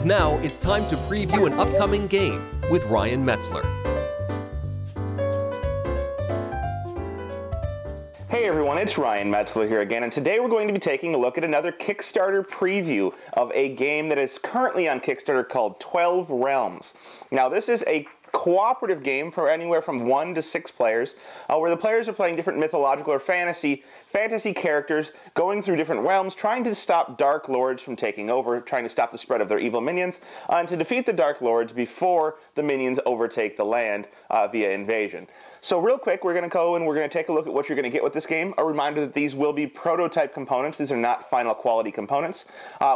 Now it's time to preview an upcoming game with Ryan Metzler. Hey everyone, it's Ryan Metzler here again, and today we're going to be taking a look at another Kickstarter preview of a game that is currently on Kickstarter called 12 Realms. Now this is a cooperative game for anywhere from 1 to 6 players, where the players are playing different mythological or fantasy characters, going through different realms, trying to stop Dark Lords from taking over, trying to stop the spread of their evil minions, and to defeat the Dark Lords before the minions overtake the land via invasion. So real quick, we're going to go and we're going to take a look at what you're going to get with this game. A reminder that these will be prototype components. These are not final quality components.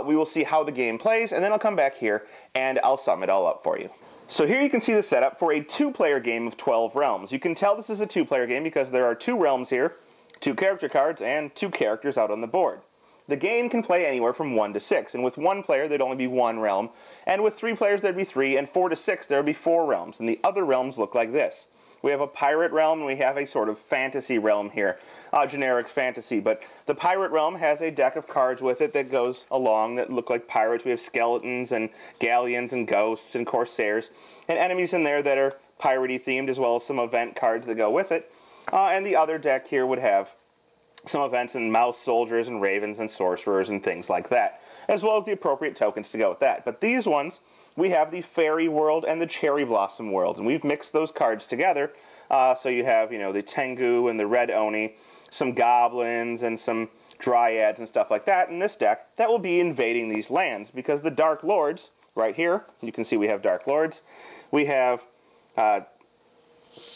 We will see how the game plays, and then I'll come back here and I'll sum it all up for you. So here you can see the setup for a 2-player game of 12 Realms. You can tell this is a 2-player game because there are 2 realms here, 2 character cards, and 2 characters out on the board. The game can play anywhere from 1 to 6, and with 1 player there'd only be 1 realm, and with 3 players there'd be 3, and 4 to 6 there'd be 4 realms, and the other realms look like this. We have a pirate realm, and we have a sort of fantasy realm here, generic fantasy, but the pirate realm has a deck of cards with it that goes along that look like pirates. We have skeletons and galleons and ghosts and corsairs, and enemies in there that are piratey themed, as well as some event cards that go with it. And the other deck here would have some events and mouse soldiers and ravens and sorcerers and things like that, as well as the appropriate tokens to go with that. But these ones, we have the fairy world and the cherry blossom world, and we've mixed those cards together. So you have, the Tengu and the red oni, some goblins and some dryads and stuff like that in this deck that will be invading these lands, because the Dark Lords, right here, you can see we have Dark Lords. We have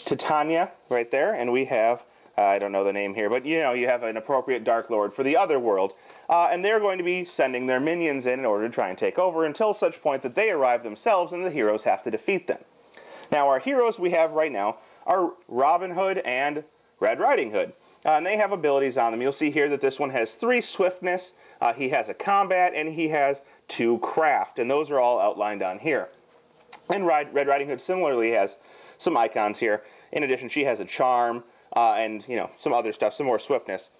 Titania right there, and we have, I don't know the name here, but you have an appropriate Dark Lord for the other world. And they're going to be sending their minions in order to try and take over until such point that they arrive themselves and the heroes have to defeat them. Now our heroes we have right now are Robin Hood and Red Riding Hood. And they have abilities on them. You'll see here that this one has 3 swiftness, he has a combat, and he has 2 craft. And those are all outlined on here. And Red Riding Hood similarly has some icons here. In addition, she has a charm and some other stuff, some more swiftness.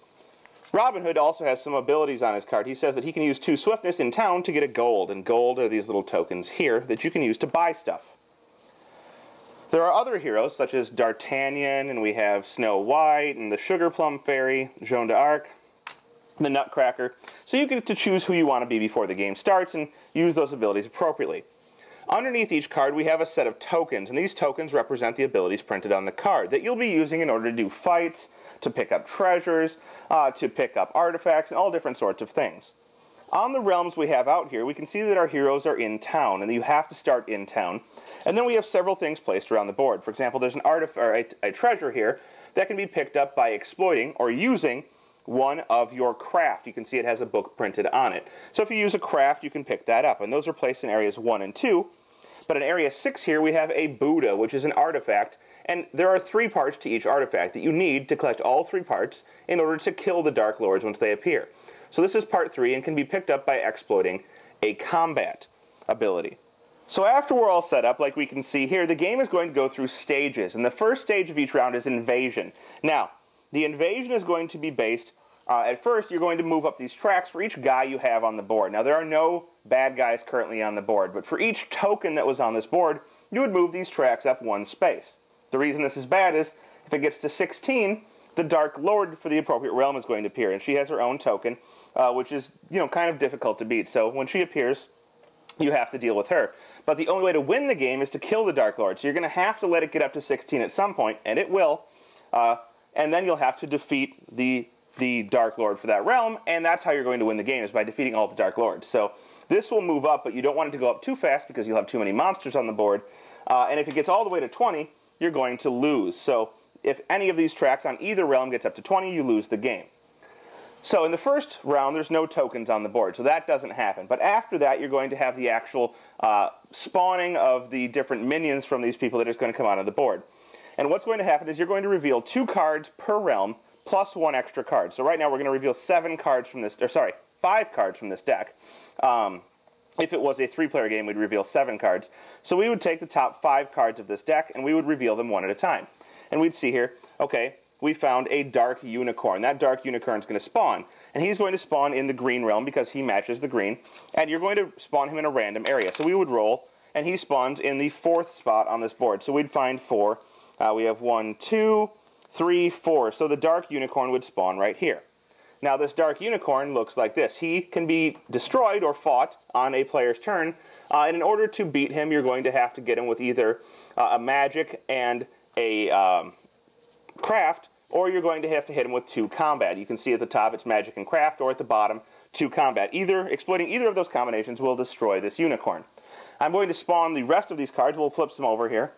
Robin Hood also has some abilities on his card. He says that he can use 2 swiftness in town to get a gold, and gold are these little tokens here that you can use to buy stuff. There are other heroes such as D'Artagnan, and we have Snow White, and the Sugar Plum Fairy, Joan d'Arc, the Nutcracker. So you get to choose who you want to be before the game starts and use those abilities appropriately. Underneath each card we have a set of tokens, and these tokens represent the abilities printed on the card that you'll be using in order to do fights, to pick up treasures, to pick up artifacts, and all different sorts of things. On the realms we have out here, we can see that our heroes are in town, and you have to start in town. And then we have several things placed around the board. For example, there's a treasure here that can be picked up by exploiting or using one of your craft. You can see it has a book printed on it. So if you use a craft, you can pick that up, and those are placed in areas 1 and 2. But in area 6 here, we have a Buddha, which is an artifact, and there are 3 parts to each artifact that you need to collect all 3 parts in order to kill the Dark Lords once they appear. So this is part 3 and can be picked up by exploiting a combat ability. So after we're all set up, like we can see here, the game is going to go through stages, and the first stage of each round is invasion. Now, the invasion is going to be based, at first you're going to move up these tracks for each guy you have on the board. Now there are no bad guys currently on the board, but for each token that was on this board, you would move these tracks up 1 space. The reason this is bad is, if it gets to 16, the Dark Lord for the appropriate realm is going to appear, and she has her own token, which is, kind of difficult to beat. So when she appears, you have to deal with her. But the only way to win the game is to kill the Dark Lord. So you're going to have to let it get up to 16 at some point, and it will. And then you'll have to defeat the Dark Lord for that realm, and that's how you're going to win the game, is by defeating all the Dark Lords. So this will move up, but you don't want it to go up too fast because you'll have too many monsters on the board. And if it gets all the way to 20, you're going to lose. So if any of these tracks on either realm gets up to 20, you lose the game. So in the first round, there's no tokens on the board, so that doesn't happen. But after that, you're going to have the actual spawning of the different minions from these people that are going to come out of the board. And what's going to happen is you're going to reveal 2 cards per realm, plus 1 extra card. So right now we're going to reveal 5 cards from this deck. If it was a 3-player game, we'd reveal 7 cards. So we would take the top 5 cards of this deck, and we would reveal them 1 at a time. And we'd see here, okay, we found a dark unicorn. That dark unicorn is going to spawn. and he's going to spawn in the green realm because he matches the green, and you're going to spawn him in a random area. So we would roll, and he spawns in the 4th spot on this board. So we'd find 4. We have 1, 2, 3, 4. So the dark unicorn would spawn right here. Now this dark unicorn looks like this. He can be destroyed or fought on a player's turn, and in order to beat him, you're going to have to get him with either a magic and a craft, or you're going to have to hit him with 2 combat. You can see at the top it's magic and craft, or at the bottom 2 combat. Exploiting either of those combinations will destroy this unicorn. I'm going to spawn the rest of these cards. We'll flip some over here.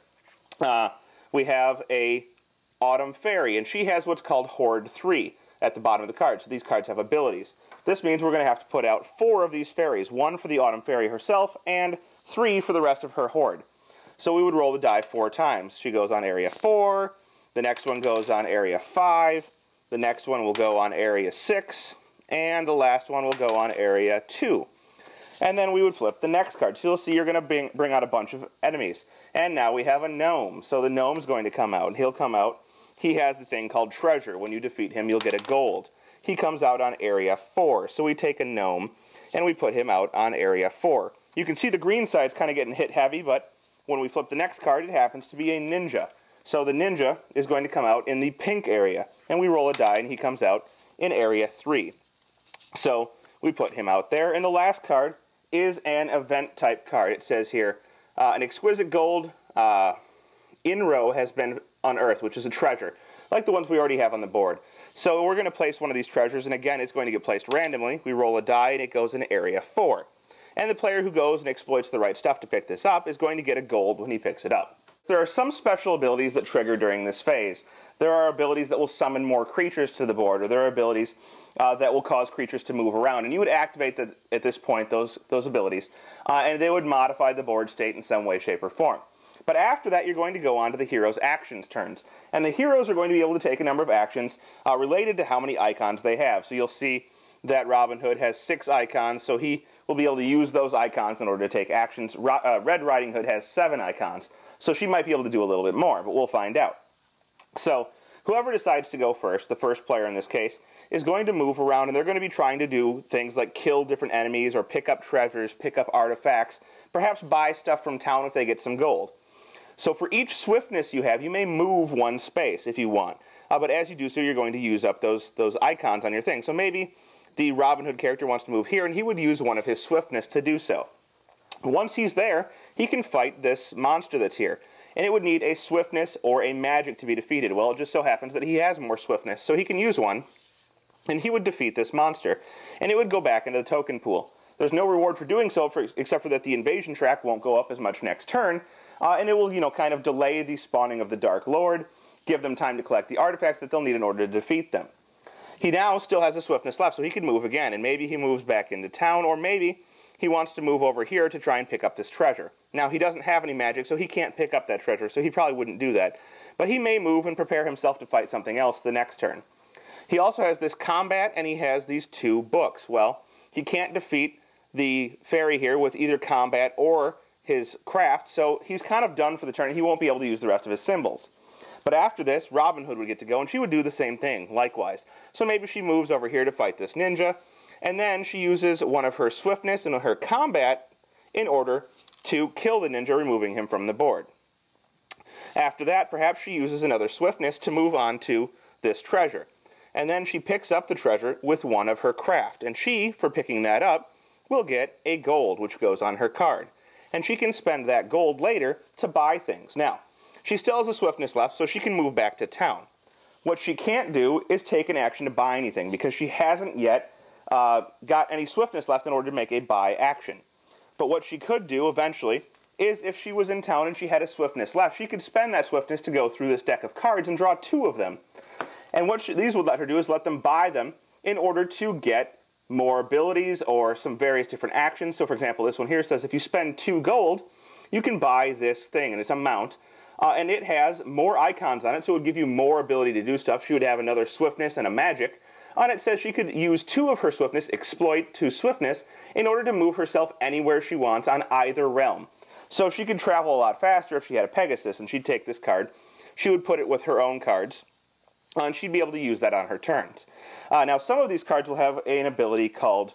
We have a Autumn Fairy, and she has what's called Horde 3 at the bottom of the card. So these cards have abilities. This means we're going to have to put out 4 of these fairies, 1 for the Autumn Fairy herself, and 3 for the rest of her horde. So we would roll the die 4 times. She goes on area 4, the next one goes on area 5, the next one will go on area 6, and the last one will go on area 2. And then we would flip the next card. So you'll see you're going to bring out a bunch of enemies. And now we have a gnome. So the gnome's going to come out, and he'll come out. He has the thing called treasure. When you defeat him, you'll get a gold. He comes out on area 4. So we take a gnome, and we put him out on area 4. You can see the green side's kind of getting hit heavy, but when we flip the next card, it happens to be a ninja. So the ninja is going to come out in the pink area. And we roll a die, and he comes out in area 3. So we put him out there. And the last card is an event-type card. It says here, an exquisite gold in-row has been unearthed, which is a treasure, like the ones we already have on the board. So we're going to place one of these treasures, and again, it's going to get placed randomly. We roll a die, and it goes in area 4. And the player who goes and exploits the right stuff to pick this up is going to get a gold when he picks it up. There are some special abilities that trigger during this phase. There are abilities that will summon more creatures to the board, or there are abilities that will cause creatures to move around. And you would activate, at this point, those abilities, and they would modify the board state in some way, shape, or form. But after that, you're going to go on to the hero's actions turns. And the heroes are going to be able to take a number of actions related to how many icons they have. So you'll see that Robin Hood has 6 icons, so he will be able to use those icons in order to take actions. Red Riding Hood has 7 icons, so she might be able to do a little bit more, but we'll find out. So whoever decides to go first, the first player in this case, is going to move around, and they're going to be trying to do things like kill different enemies, or pick up treasures, pick up artifacts, perhaps buy stuff from town if they get some gold. So for each swiftness you have, you may move 1 space if you want. But as you do so, you're going to use up those icons on your thing. So maybe the Robin Hood character wants to move here, and he would use one of his swiftness to do so. Once he's there, he can fight this monster that's here. And it would need a swiftness or a magic to be defeated. Well, it just so happens that he has more swiftness, so he can use one, and he would defeat this monster. And it would go back into the token pool. There's no reward for doing so, except for that the invasion track won't go up as much next turn, and it will, kind of delay the spawning of the Dark Lord, give them time to collect the artifacts that they'll need in order to defeat them. He now still has a swiftness left, so he can move again, and maybe he moves back into town, or maybe he wants to move over here to try and pick up this treasure. Now, he doesn't have any magic, so he can't pick up that treasure, so he probably wouldn't do that. But he may move and prepare himself to fight something else the next turn. He also has this combat, and he has these 2 books. Well, he can't defeat the fairy here with either combat or his craft, so he's kind of done for the turn. He won't be able to use the rest of his symbols. But after this, Robin Hood would get to go, and she would do the same thing, likewise. So maybe she moves over here to fight this ninja, and then she uses one of her swiftness and her combat in order to kill the ninja, removing him from the board. After that, perhaps she uses another swiftness to move on to this treasure. And then she picks up the treasure with one of her craft, and she, for picking that up, will get a gold, which goes on her card. And she can spend that gold later to buy things. Now, she still has a swiftness left, so she can move back to town. What she can't do is take an action to buy anything, because she hasn't yet got any swiftness left in order to make a buy action. But what she could do eventually is, if she was in town and she had a swiftness left, she could spend that swiftness to go through this deck of cards and draw 2 of them. And what these would let her do is let them buy them in order to get more abilities or some various different actions. So for example, this one here says if you spend 2 gold, you can buy this thing, and it's a mount. And it has more icons on it, so it would give you more ability to do stuff. She would have another swiftness and a magic. And it says she could use 2 of her swiftness, exploit 2 swiftness, in order to move herself anywhere she wants on either realm. So she could travel a lot faster if she had a Pegasus, and she'd take this card. She would put it with her own cards, and she'd be able to use that on her turns. Now, some of these cards will have an ability called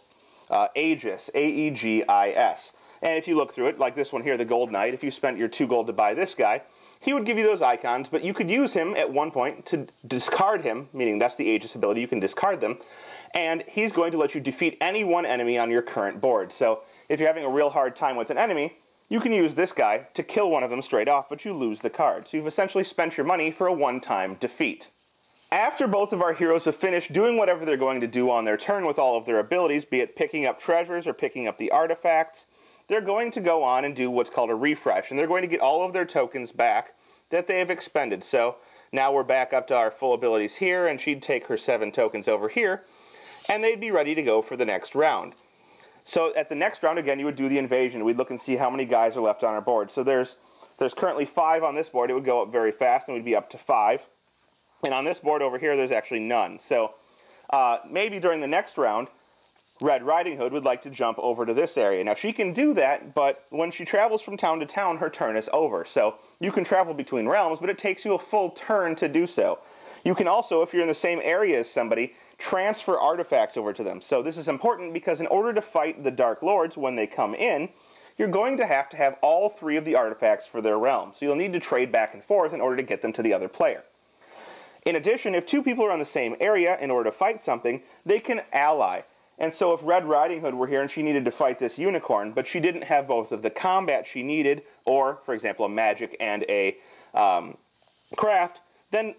Aegis, A-E-G-I-S. And if you look through it, like this one here, the Gold Knight, if you spent your 2 gold to buy this guy, he would give you those icons, but you could use him at one point to discard him, meaning that's the Aegis ability, you can discard them, and he's going to let you defeat any one enemy on your current board. So if you're having a real hard time with an enemy, you can use this guy to kill one of them straight off, but you lose the card. So you've essentially spent your money for a one-time defeat. After both of our heroes have finished doing whatever they're going to do on their turn with all of their abilities, be it picking up treasures or picking up the artifacts, they're going to go on and do what's called a refresh, and they're going to get all of their tokens back that they have expended. So now we're back up to our full abilities here, and she'd take her 7 tokens over here, and they'd be ready to go for the next round. So at the next round, again, you would do the invasion. We'd look and see how many guys are left on our board. So there's currently 5 on this board. It would go up very fast, and we'd be up to 5. And on this board over here, there's actually none. So maybe during the next round, Red Riding Hood would like to jump over to this area. Now, she can do that, but when she travels from town to town, her turn is over. So you can travel between realms, but it takes you a full turn to do so. You can also, if you're in the same area as somebody, transfer artifacts over to them. So this is important because in order to fight the Dark Lords when they come in, you're going to have all 3 of the artifacts for their realm. So you'll need to trade back and forth in order to get them to the other player. In addition, if 2 people are on the same area in order to fight something, they can ally. And so if Red Riding Hood were here and she needed to fight this unicorn, but she didn't have both of the combat she needed, or, for example, a magic and a craft, then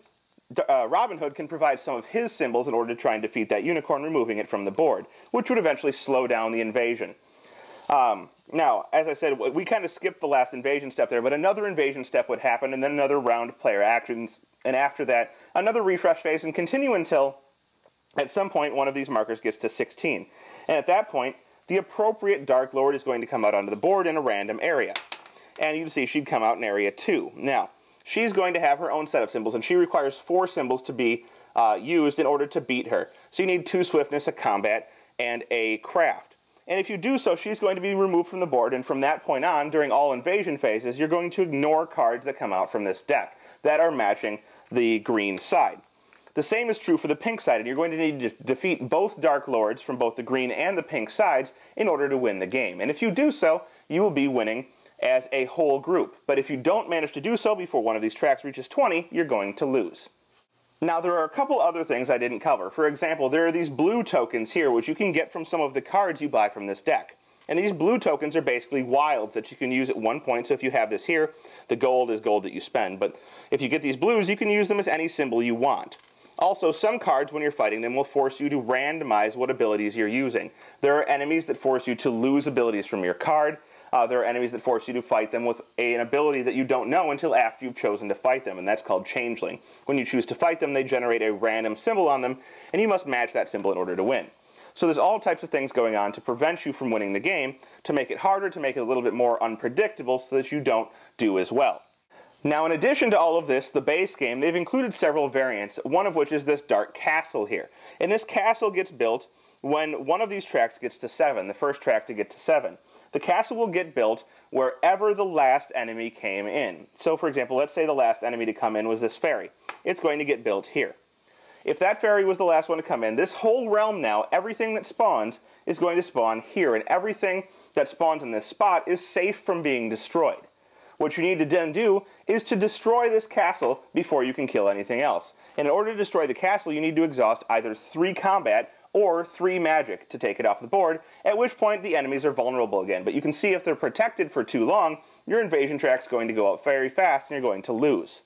Robin Hood can provide some of his symbols in order to try and defeat that unicorn, removing it from the board, which would eventually slow down the invasion. Now, as I said, we kind of skipped the last invasion step there, but another invasion step would happen, and then another round of player actions, and after that, another refresh phase, and continue until, at some point, one of these markers gets to 16. And at that point, the appropriate Dark Lord is going to come out onto the board in a random area. And you can see she'd come out in area 2. Now, she's going to have her own set of symbols, and she requires 4 symbols to be used in order to beat her. So you need 2 swiftness, a combat, and a craft. And if you do so, she's going to be removed from the board, and from that point on, during all invasion phases, you're going to ignore cards that come out from this deck that are matching the green side. The same is true for the pink side, and you're going to need to defeat both Dark Lords from both the green and the pink sides in order to win the game. And if you do so, you will be winning as a whole group. But if you don't manage to do so before one of these tracks reaches 20, you're going to lose. Now, there are a couple other things I didn't cover. For example, there are these blue tokens here, which you can get from some of the cards you buy from this deck. And these blue tokens are basically wilds that you can use at one point. So if you have this here, the gold is gold that you spend. But if you get these blues, you can use them as any symbol you want. Also, some cards, when you're fighting them, will force you to randomize what abilities you're using. There are enemies that force you to lose abilities from your card. There are enemies that force you to fight them with an ability that you don't know until after you've chosen to fight them, and that's called changeling. When you choose to fight them, they generate a random symbol on them, and you must match that symbol in order to win. So there's all types of things going on to prevent you from winning the game, to make it harder, to make it a little bit more unpredictable so that you don't do as well. Now, in addition to all of this, the base game, they've included several variants, one of which is this Dark Castle here. And this castle gets built when one of these tracks gets to 7, the first track to get to 7. The castle will get built wherever the last enemy came in. So, for example, let's say the last enemy to come in was this ferry. It's going to get built here. If that ferry was the last one to come in, this whole realm now, everything that spawns, is going to spawn here. And everything that spawns in this spot is safe from being destroyed. What you need to then do is to destroy this castle before you can kill anything else. And in order to destroy the castle, you need to exhaust either 3 combat or 3 magic to take it off the board, at which point the enemies are vulnerable again. But you can see if they're protected for too long, your invasion track's going to go up very fast and you're going to lose.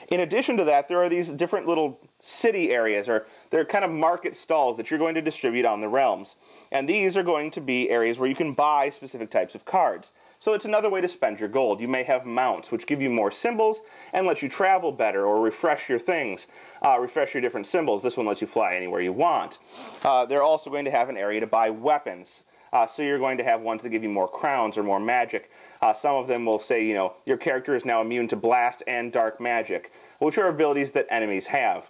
In addition to that, there are these different little city areas, or they're kind of market stalls that you're going to distribute on the realms. And these are going to be areas where you can buy specific types of cards. So it's another way to spend your gold. You may have mounts, which give you more symbols and let you travel better, or refresh your things, refresh your different symbols. This one lets you fly anywhere you want. They're also going to have an area to buy weapons. So you're going to have ones that give you more crowns or more magic. Some of them will say, you know, your character is now immune to blast and dark magic, which are abilities that enemies have.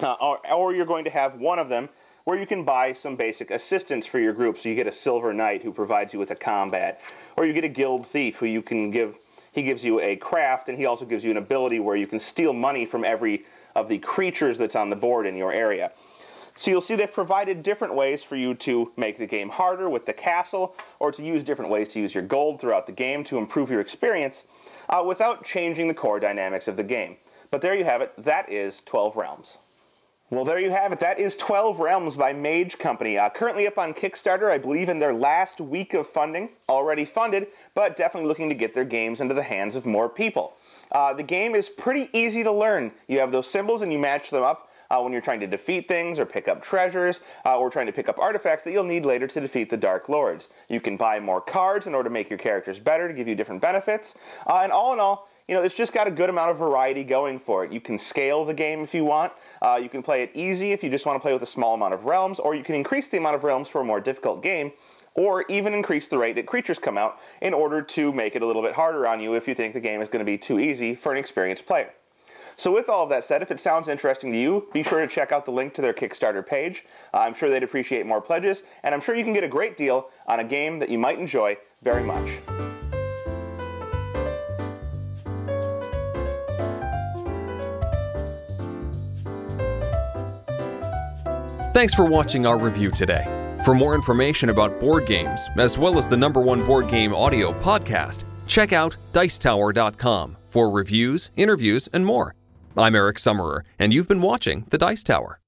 Or you're going to have one of them where you can buy some basic assistance for your group. So you get a Silver Knight who provides you with a combat. Or you get a Guild Thief who he gives you a craft, and he also gives you an ability where you can steal money from every of the creatures that's on the board in your area. So you'll see they've provided different ways for you to make the game harder with the castle, or to use different ways to use your gold throughout the game to improve your experience without changing the core dynamics of the game. But there you have it. That is 12 Realms. Well, there you have it. That is 12 Realms by Mage Company. Currently up on Kickstarter, I believe in their last week of funding. Already funded, but definitely looking to get their games into the hands of more people. The game is pretty easy to learn. You have those symbols and you match them up when you're trying to defeat things or pick up treasures or trying to pick up artifacts that you'll need later to defeat the Dark Lords. You can buy more cards in order to make your characters better, to give you different benefits. And all in all, you know, it's just got a good amount of variety going for it. You can scale the game if you want. You can play it easy if you just want to play with a small amount of realms, or you can increase the amount of realms for a more difficult game, or even increase the rate that creatures come out in order to make it a little bit harder on you if you think the game is going to be too easy for an experienced player. So with all of that said, if it sounds interesting to you, be sure to check out the link to their Kickstarter page. I'm sure they'd appreciate more pledges, and I'm sure you can get a great deal on a game that you might enjoy very much. Thanks for watching our review today. For more information about board games, as well as the #1 board game audio podcast, check out Dicetower.com for reviews, interviews, and more. I'm Eric Summerer, and you've been watching The Dice Tower.